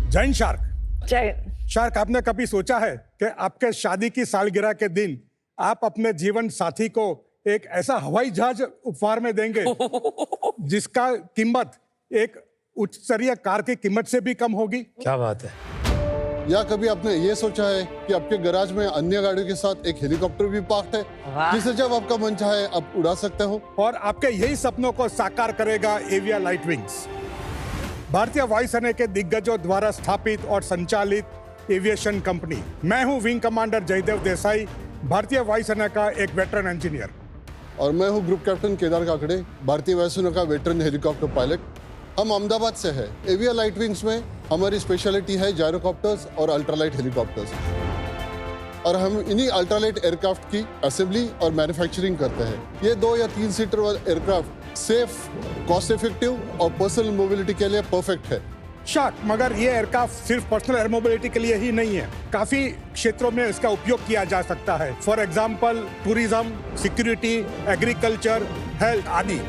Jain shark. जय shark, आपने कभी सोचा है कि आपके शादी की सालगिरह के दिन आप अपने जीवन साथी को एक ऐसा हवाई जहाज उपहार में देंगे जिसका कीमत एक उच्च स्तरीय कार की कीमत से भी कम होगी? क्या बात है। या कभी आपने ये सोचा है कि आपके गैराज में अन्य गाड़ियों के साथ एक हेलीकॉप्टर भी पार्क्ड है जिसे जब आपका मन चाहे आप उड़ा सकते हो? और आपके यही सपनों को साकार करेगा एविया लाइट विंग्स, भारतीय वायुसेना के दिग्गजों द्वारा स्थापित और संचालित एविएशन कंपनी। मैं हूं विंग कमांडर जयदेव देसाई, भारतीय वायुसेना का एक वेटरन इंजीनियर। और मैं हूँ ग्रुप कैप्टन केदार काकड़े, भारतीय वायुसेना का वेटरन हेलीकॉप्टर पायलट। हम अहमदाबाद से हैं। एविया लाइट विंग्स में हमारी स्पेशलिटी है जायरोकॉप्टर्स और अल्ट्रालाइट हेलीकॉप्टर्स, और हम इन्हीं अल्ट्रालाइट एयरक्राफ्ट की असेंबली और मैन्युफैक्चरिंग करते हैं। ये 2 या 3 सीटर वाले एयरक्राफ्ट सेफ, कॉस्ट इफेक्टिव और पर्सनल मोबिलिटी के लिए परफेक्ट है। शार्क, मगर ये एयरक्राफ्ट सिर्फ पर्सनल एयर मोबिलिटी के लिए ही नहीं है, काफी क्षेत्रों में इसका उपयोग किया जा सकता है। For example tourism, security, agriculture, health आदि।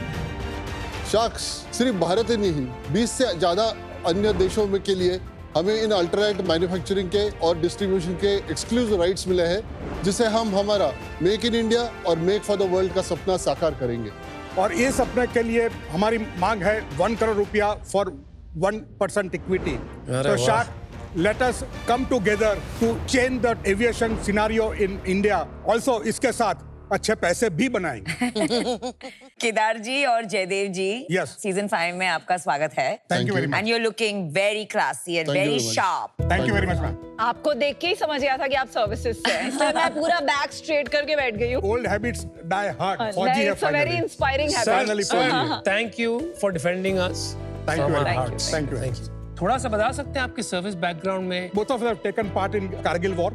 शार्क्स सिर्फ भारत ही नहीं, 20 से ज्यादा अन्य देशों में के लिए हमें इन अल्ट्रालाइट मैन्युफैक्चरिंग के और डिस्ट्रीब्यूशन के एक्सक्लूसिव राइट्स मिले हैं, जिसे हम हमारा मेक इन इंडिया और मेक फॉर द वर्ल्ड का सपना साकार करेंगे। और ये सपने के लिए हमारी मांग है 1 करोड़ रुपया फॉर 1% इक्विटी। तो shark, let us come together to change the aviation scenario in India. Also, इसके साथ अच्छे पैसे भी बनाएंगे। केदार जी और जयदेव जी, Yes. सीजन 5 में आपका स्वागत है। Thank you very much. And you're looking very classy and Thank you very very much. sharp. Thank you very much, ma'am. आपको देख के ही समझ गया था कि आप सर्विसेज से हैं, इसलिए मैं पूरा बैक स्ट्रेट करके बैठ गई हूँ। Old habits die hard. फौजी है It's a very finally. inspiring Finally, habit. फौजी है। Thank you for defending us. Thank you very Thank much. you. Thank you. Thank you. थोड़ा सा बता सकते हैं आपके सर्विस बैकग्राउंड में? Both of us have taken part in Kargil war.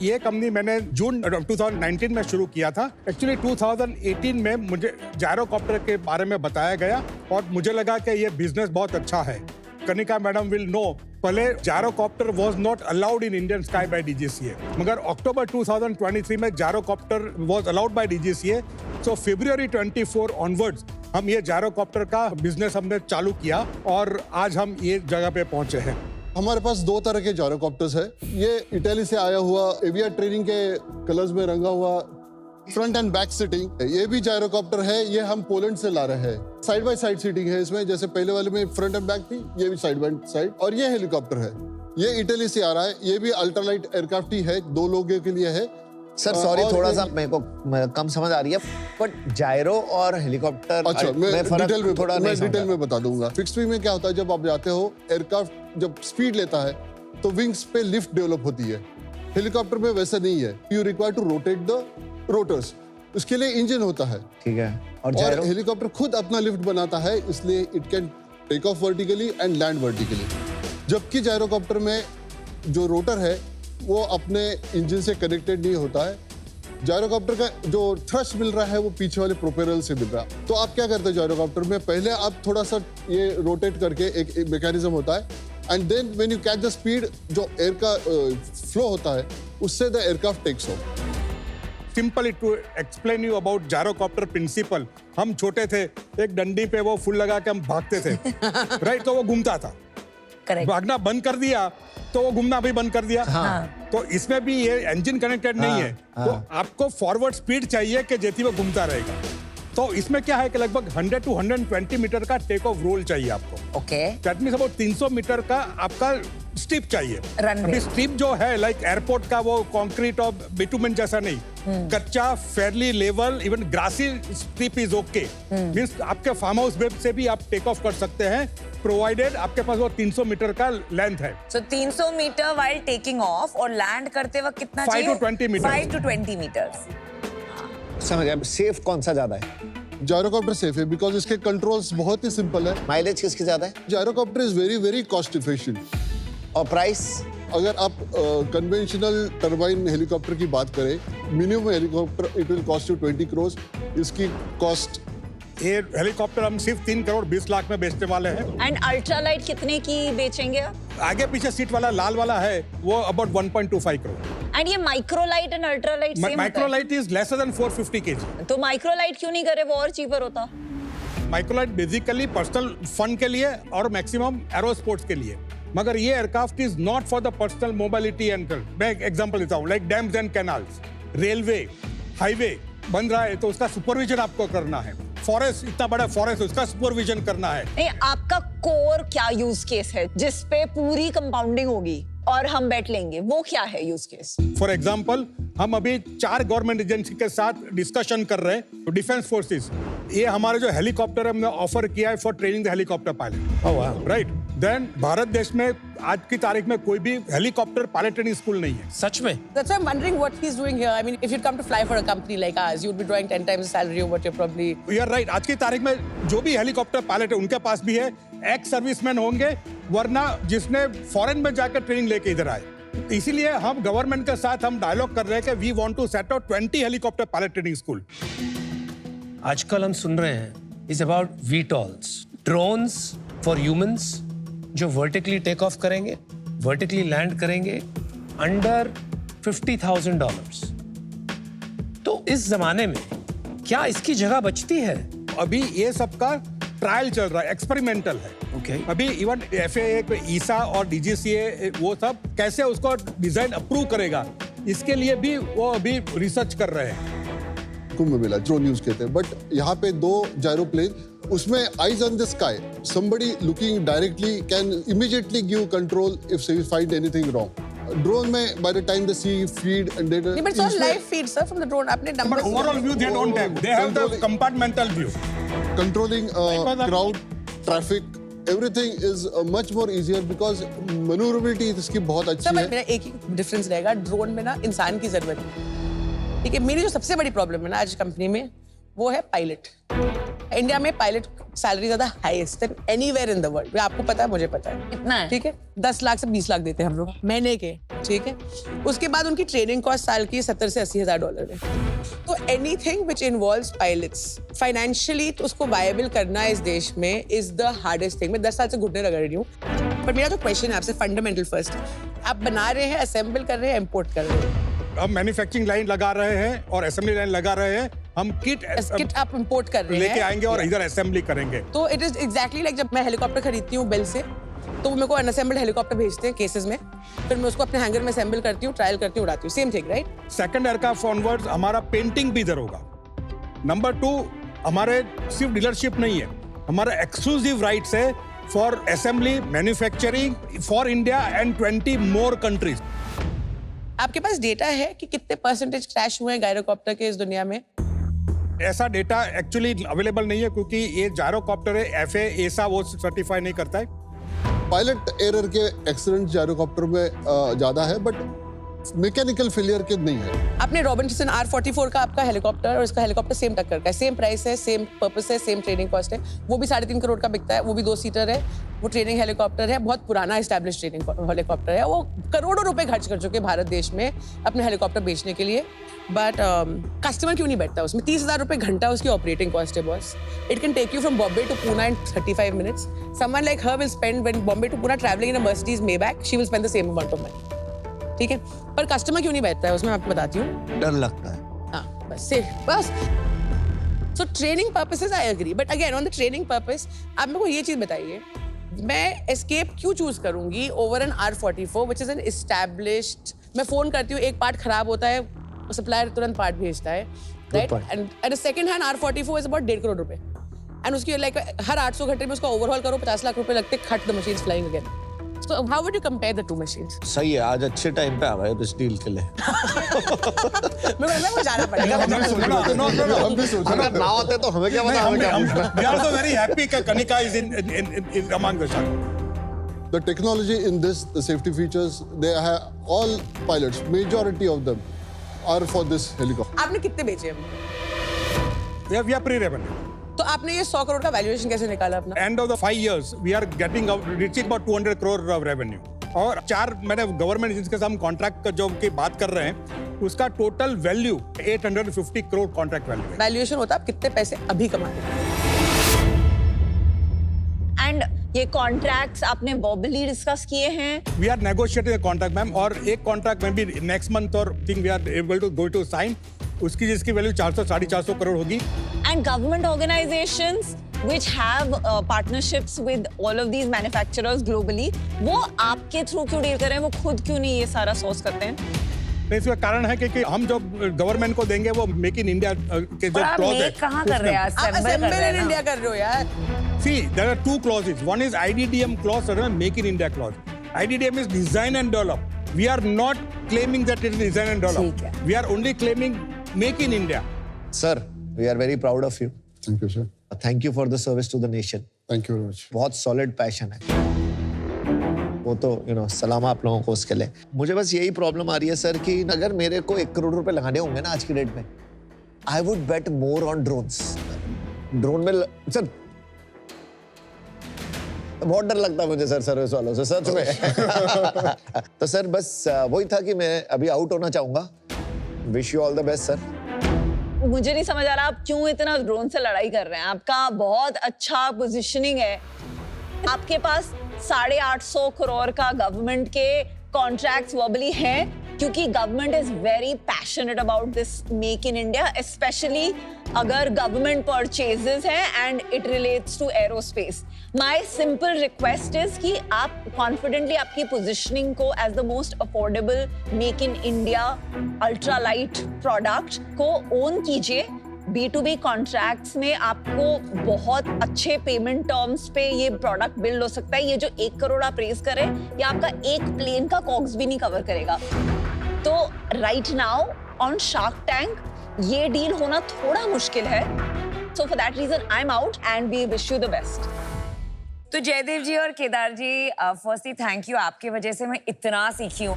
ये कंपनी मैंने जून 2019 में शुरू किया था। एक्चुअली 2018 में मुझे जायरोकॉप्टर के बारे में बताया गया और मुझे लगा कि ये बिजनेस बहुत अच्छा है। कनिका मैडम विल नो, पहले gyrocopter was not allowed in Indian sky by DGCA, मगर अक्टूबर 2023 में gyrocopter was allowed by DGCA. So फरवरी 24 ऑनवर्ड्स हम ये जायरोकॉप्टर का बिजनेस हमने चालू किया और आज हम ये जगह पे पहुंचे हैं। हमारे पास 2 तरह के जायरोकॉप्टर्स है। ये इटली से आया हुआ एविया ट्रेनिंग के कलर्स में रंगा हुआ फ्रंट एंड बैक सीटिंग, ये भी जायरोकॉप्टर है। ये हम पोलैंड से ला रहे हैं। साइड बाय साइड सीटिंग है इसमें, जैसे पहले वाले में फ्रंट एंड बैक थी, ये भी साइड बाय साइड। और ये हेलीकॉप्टर है, ये इटली से आ रहा है। ये भी अल्ट्रालाइट एयरक्राफ्ट ही है, 2 लोगों के लिए है। सर सॉरी, थोड़ा सा मेरे को कम समझ आ रही है, बट जायरो और हेलीकॉप्टर अच्छा, मैं डिटेल में बता दूंगा। फिक्स्ड विंग में क्या होता है, जब आप जाते हो, एयरक्राफ्ट जब स्पीड लेता है तो विंग्स पे लिफ्ट डेवलप होती है। हेलीकॉप्टर में वैसा नहीं है। You require to rotate the rotors, उसके लिए इंजन होता है। ठीक है। और हेलीकॉप्टर खुद अपना लिफ्ट बनाता है, इसलिए it can take off vertically and land vertically. जबकि जायरोकॉप्टर में जो रोटर है वो अपने इंजन से कनेक्टेड नहीं होता है। जायरोकॉप्टर का जो थ्रस्ट मिल रहा है वो पीछे वाले प्रोपेलर से मिल रहा है। तो आप क्या करते हैं जायरोकॉप्टर में, पहले आप थोड़ा सा ये रोटेट करके एक मैकेनिज्म होता है, and then when you catch the speed, जो एयर का फ्लो होता है, उससे the aircraft takes off. Simply to explain you about gyrocopter principle, हम छोटे थे, एक डंडी पे वो फुल लगा के हम भागते थे। राइट, तो वो घूमता था। Correct. भागना बंद कर दिया तो वो घूमना भी बंद कर दिया। तो इसमें भी ये इंजन कनेक्टेड नहीं है। तो आपको फॉरवर्ड स्पीड चाहिए कि जैसे वो घूमता रहेगा। तो इसमें क्या है कि लगभग 100 to 120 मीटर का टेक ऑफ रोल चाहिए आपको। Okay. That means about 300 metre का आपका स्ट्रिप चाहिए। Runway. अभी स्ट्रिप जो है लाइक एयरपोर्ट का वो कंक्रीट और बिटुमेन जैसा नहीं, कच्चा, fairly level, even grassy strip is okay. Means आपके फार्म हाउस वेब से भी आप टेक ऑफ कर सकते हैं, प्रोवाइडेड आपके पास वो 300 मीटर का लेंथ है। So 300 metre while taking off, और लैंड करते वक्त कितना 5 चाहिए? to 20 meters. 5 to 20 metres. समझ गया। सेफ कौन सा ज्यादा है? जायरोकॉप्टर सेफ है बिकॉज इसके कंट्रोल्स बहुत ही सिंपल है। माइलेज किसकी ज्यादा है? Gyrocopter is very very cost efficient. और प्राइस? अगर आप कन्वेंशनल टर्बाइन हेलीकॉप्टर की बात करें, minimum helicopter it will cost you 20 crore. इसकी कॉस्ट, ये हेलीकॉप्टर हम सिर्फ 3 करोड़ 20 लाख में बेचने वाले हैं। एंड अल्ट्रालाइट कितने की बेचेंगे आप? आगे पीछे सीट वाला लाल वाला है वो अबाउट 1.25 करोड़। एंड ये microlight and ultralight same microlight is lesser than 450 kg। तो माइक्रोलाइट क्यों नहीं करे, वो और चीपर होता। माइक्रोलाइट बेसिकली पर्सनल फन के लिए और मैक्सिमम एरो स्पोर्ट्स के लिए, मगर ये aircraft is not for the personal mobility and मैं एक एग्जांपल देता हूँ, like dams and canals, railway, highway बन रहा है तो उसका सुपरविजन आपको करना है, फॉरेस्ट, इतना बड़ा फॉरेस्ट, उसका सुपरविजन करना है। नहीं, आपका कोर क्या यूज केस है जिस पे पूरी कंपाउंडिंग होगी और हम बैठ लेंगे, वो क्या है यूज केस? फॉर एग्जाम्पल हम अभी 4 गवर्नमेंट एजेंसी के साथ डिस्कशन कर रहे हैं। डिफेंस फोर्सेस, ये हमारे जो हेलीकॉप्टर हमने ऑफर किया है for training the helicopter pilot, right. Then Bharat देश में आज की तारीख में कोई भी हेलीकॉप्टर पायलट ट्रेनिंग स्कूल नहीं है। सच में? That's why I'm wondering what he's doing here. I mean, if you'd come to fly for a company like ours, you'd be drawing 10 times the salary of what you're probably... you are right, आज की तारीख में जो भी helicopter pilot है उनके पास भी है एक्स सर्विसमैन होंगे, वरना जिसने फॉरेन में जाकर ट्रेनिंग लेके इधर आए। इसीलिए हम गवर्नमेंट के साथ हम डायलॉग कर रहे हैं कि we want to set out 20 helicopter pilot training school. आजकल हम सुन रहे हैं is about VTOLs, drones for humans जो वर्टिकली टेक ऑफ करेंगे, वर्टिकली लैंड करेंगे अंडर $50,000। तो इस जमाने में क्या इसकी जगह बचती है? अभी ये सबका ट्रायल चल रहा है, एक्सपेरिमेंटल है। Okay. अभी इवन FAA, ईसा और DGCA वो सब कैसे उसको डिजाइन अप्रूव करेगा, इसके लिए भी वो अभी रिसर्च कर रहे हैं। कुंभ मेला ड्रोन यूज कहते हैं, बट यहाँ पे 2 जायरोप्लेन, उसमें eyes on the sky, somebody looking directly can immediately give control if they find anything wrong. Drone में by the time they see feed and data, Yeah, but it's all live feed, sir, from the drone. आपने But numbers... overall view they don't have. They have the compartmental view. controlling crowd, traffic, everything is much more easier because maneuverability इसकी बहुत sir, अच्छी मेरा है। एक ही difference रहेगा, drone में ना इंसान की जरूरत है। ठीक है, मेरी जो सबसे बड़ी प्रॉब्लम है ना आज कंपनी में, वो है पायलट। इंडिया में पायलट सैलरी ज्यादा highest than anywhere in the world. आपको पता है, मुझे पता है। कितना है? ठीक है, 10 लाख से 20 लाख देते हैं हम लोग महीने के। ठीक है, उसके बाद उनकी ट्रेनिंग कॉस्ट साल की $70,000 से $80,000 है। तो anything which involves pilots financially तो उसको वायबल करना इस देश में इज द हार्डेस्ट थिंग। मैं 10 साल से घुटने रगड़ रही हूँ। पर मेरा जो क्वेश्चन है आपसे, फंडामेंटल फर्स्ट, आप बना रहे हैं, असेंबल कर रहे हैं, इम्पोर्ट कर रहे हैं? हम मैन्युफैक्चरिंग लाइन लगा रहे हैं और असेंबली लाइन लगा रहे हैं। हम किट आप इम्पोर्ट कर रहे हैं, लेके आएंगे और इधर असेंबली करेंगे। तो इट इज एग्जैक्टली लाइक जब मैं हेलीकॉप्टर खरीदती हूँ बेल से, तो वो मेरे को अनअसेंबल्ड हेलीकॉप्टर भेजते हैं केसेस में, फिर मैं उसको अपने हैंगर में असेंबल करती हूँ, ट्रायल करती हूँ, उड़ाती हूँ। Same thing, right? Second aircraft onwards हमारा पेंटिंग भी इधर होगा। नंबर 2, हमारे सिर्फ डीलरशिप नहीं है, हमारा एक्सक्लूसिव राइट्स है for assembly, manufacturing for India and 20 more countries. आपके पास डेटा है कि कितने परसेंटेज क्रैश हुए हैं गायरोकॉप्टर के इस दुनिया में? ऐसा डेटा एक्चुअली अवेलेबल नहीं है क्योंकि ये जायरोकॉप्टर है, FAA, ESA वो सर्टिफाई नहीं करता है। पायलट एरर के एक्सीडेंट जायरोकॉप्टर में ज्यादा है, बट मैकेनिकल फेलियर के नहीं है। आपने रॉबिन्सन R44 का आपका हेलीकॉप्टर और इसका हेलीकॉप्टर सेम टक्कर का है, सेम प्राइस है, सेम पर्पस है, सेम ट्रेनिंग कॉस्ट है। वो भी 3.5 करोड़ का बिकता है, वो भी 2 सीटर है, वो ट्रेनिंग हेलीकॉप्टर है, बहुत पुराना एस्टैब्लिश ट्रेनिंग हेलीकॉप्टर है। वो करोड़ों रुपए खर्च कर चुके भारत देश में अपने हेलीकॉप्टर बेचने के लिए, बट कस्टमर क्यों नहीं बैठता उसमें? 30,000 रुपए घंटा उसकी ऑपरेटिंग कॉस्ट है boss. It can take you from Bombay to Poona in 35 minutes. Someone like her will spend when Bombay to Poona travelling in a Mercedes Maybach, she will spend the same amount of money. ठीक है, पर customer क्यों नहीं बैठता है उसमें? मैं आपको बताती हूँ, डर लगता है। हाँ, बस। So training purposes I agree, but again on the training purpose, आप मेरे को ये चीज बताइए, मैं Escape क्यों चूज करूंगी over an R44 which is an established? मैं फोन करती हूँ, एक पार्ट खराब होता है, सप्लायर तुरंत पार्ट भेजता है, right? And a second hand R44 is about 1.5 crore रुपए, and उसकी like हर 800 घंटे में उसका ओवरहॉल करो, 50 लाख रुपए लगते, cut the machines flying again. So how would you compare the two machines? सही है, आज अच्छे टाइम पे आ गए इस डील के लिए। मेरे को वो जाना पड़ेगा। हम भी सोच रहे अगर ना होते तो हमें क्या पता, हमें क्या पूछना। We are also very happy that Kanika is in among the stars. The technology in this, the safety features, they have all pilots, majority of them are for this helicopter. आपने कितने बेचे अभी? We are pre-revenue. तो आपने ये 100 करोड़ का valuation कैसे निकाला अपना? End of the 5 years, we are reaching about 200 crore of revenue. और 4 मैंने गवर्नमेंट जिसके साथ हम कॉन्ट्रैक्ट का जो की बात कर रहे हैं, उसका total value 850 crore contract value है। वैल्यूएशन होता है आप कितने पैसे अभी कमाते हैं। एंड ये कॉन्ट्रैक्ट्स आपने वर्बली डिस्कस किए हैं? We are negotiating contract ma'am, और एक कॉन्ट्रैक्ट में भी नेक्स्ट मंथ और think we are able to go to sign, उसकी जिसकी वैल्यू 400-450 करोड़ होगी। And government organisations which have partnerships with all of these manufacturers globally, वो आपके थ्रू क्यों डील कर रहे हैं? वो खुद क्यों नहीं ये सारा सोर्स करते हैं? तो इसका कारण है कि हम जो गवर्नमेंट को देंगे वो मेक इन इंडिया के जो पर आप क्लॉज है मेक कहाँ कर रहे हैं? आप असेंबल कर असेंबल रहे हैं इन ना? इंडिया कर रहे हो यार। See, there are two clauses. One is IDDM clause, other one Make in India clause. IDDM is design and develop. We are not claiming that it is design and ठीक develop. है। We are only claiming Make in India. Sir, we are very proud of you. Thank you sir, Thank you for the service to the nation. Thank you very much. बहुत solid passion है वो तो सलाम आप लोगों को उसके लिए। मुझे बस यही प्रॉब्लम आ रही है सर कि अगर मेरे को 1 करोड़ रुपए लगाने होंगे ना आज की डेट में, I would bet more on drones. Drone में सर बहुत डर लगता है मुझे सर सर्विस वालों से, सच में। तो सर बस वही था कि मैं अभी आउट होना चाहूंगा। Wish you all the best sir. मुझे नहीं समझ आ रहा आप क्यों इतना ड्रोन से लड़ाई कर रहे हैं। आपका बहुत अच्छा पोजीशनिंग है, आपके पास 850 करोड़ का गवर्नमेंट के कॉन्ट्रैक्ट्स वर्बली हैं, क्योंकि government is very passionate about this make in India, specially अगर गवर्नमेंट परचेजेस हैं and it relates to aerospace. My simple request is कि आप कॉन्फिडेंटली आपकी पोजीशनिंग को as the most affordable make in India ultra light product को own कीजिए। B2B contracts में आपको बहुत अच्छे पेमेंट टर्म्स पे ये प्रोडक्ट बिल्ड हो सकता है। ये जो 1 करोड़ आप रेज करें, ये आपका एक प्लेन का कॉक्स भी नहीं कवर करेगा। तो right now on Shark Tank ये डील होना थोड़ा मुश्किल है। So for that reason I am out and we wish you the best. तो जयदेव जी और Kedar ji, firstly thank you, आपकी वजह से मैं इतना सीखी हूँ।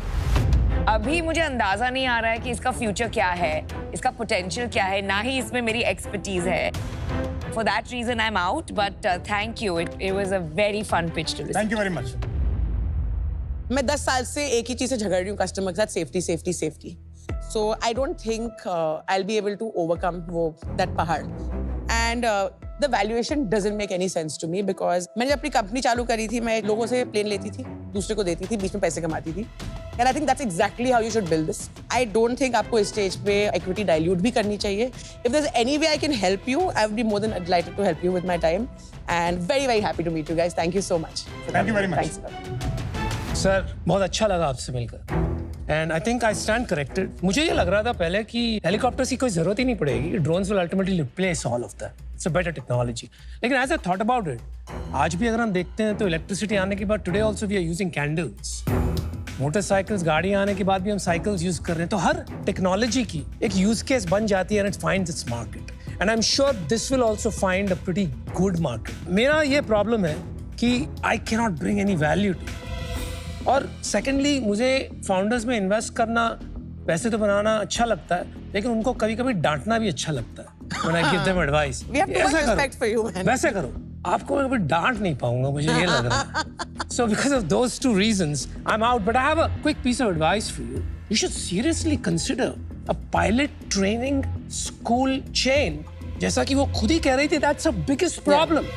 अभी मुझे अंदाजा नहीं आ रहा है कि इसका फ्यूचर क्या है, इसका पोटेंशियल क्या है, ना ही इसमें मेरी एक्सपर्टीज है। For that reason I am out, but thank you, it was a very fun pitch to listen. Thank you very much. मैं 10 साल से एक ही चीज से झगड़ रही हूँ कस्टमर के साथ, safety safety safety. So I don't think I will be able to overcome वो दैट पहाड़। And the valuation doesn't make any sense to me, because मैंने जब अपनी कंपनी चालू करी थी, मैं लोगों से प्लेन लेती थी, दूसरे को देती थी, बीच में पैसे कमाती थी। And I think that's exactly how you should build this. I don't think आपको इस स्टेज पे इक्विटी डाइल्यूट भी करनी चाहिए। If there is any way I can help you, I would be more than delighted to help you with my time, and very very happy to meet you guys. Thank you so much. Thank you very much. Sir बहुत अच्छा लगा आपसे मिलकर and I think I stand corrected. मुझे ये लग रहा था पहले कि हेलीकॉप्टर्स की कोई जरूरत ही नहीं पड़ेगी, drones will ultimately replace all of that, it's a better technology. लेकिन as I thought about it, आज भी अगर हम देखते हैं तो इलेक्ट्रिसिटी आने के बाद today also we are using candles, motorcycles, गाड़ियां आने के बाद भी हम साइकिल्स यूज कर रहे हैं। तो हर टेक्नोलॉजी की एक यूज केस बन जाती है and it finds its market, and I am sure this will also find a pretty good market. मेरा ये प्रॉब्लम है कि I can not bring any value to. और सेकेंडली, मुझे फाउंडर्स में इन्वेस्ट करना, पैसे तो बनाना अच्छा लगता है, लेकिन उनको कभी कभी डांटना भी अच्छा लगता है। When I give them advice, We have too much respect for you, man. वैसे करो। आपको मैं कभी डांट नहीं पाऊंगा, मुझे ये लग रहा है। So because of those two reasons, I'm out. But I have a quick piece of advice for you. You should seriously consider a pilot training school chain. जैसा कि वो खुद ही कह रही थी, that's the biggest problem.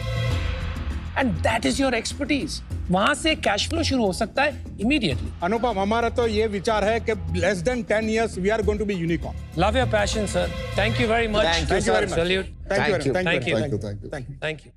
And that is your expertise. वहां से cash flow शुरू हो सकता है immediately. अनुपम, हमारा तो ये विचार है कि less than 10 years we are going to be unicorn. Love your passion, sir. Thank you very much. Thank you, Thank you very much. Salute. Thank you. Thank you. Thank you. Thank you. Thank you. Thank you. Thank you. Thank you.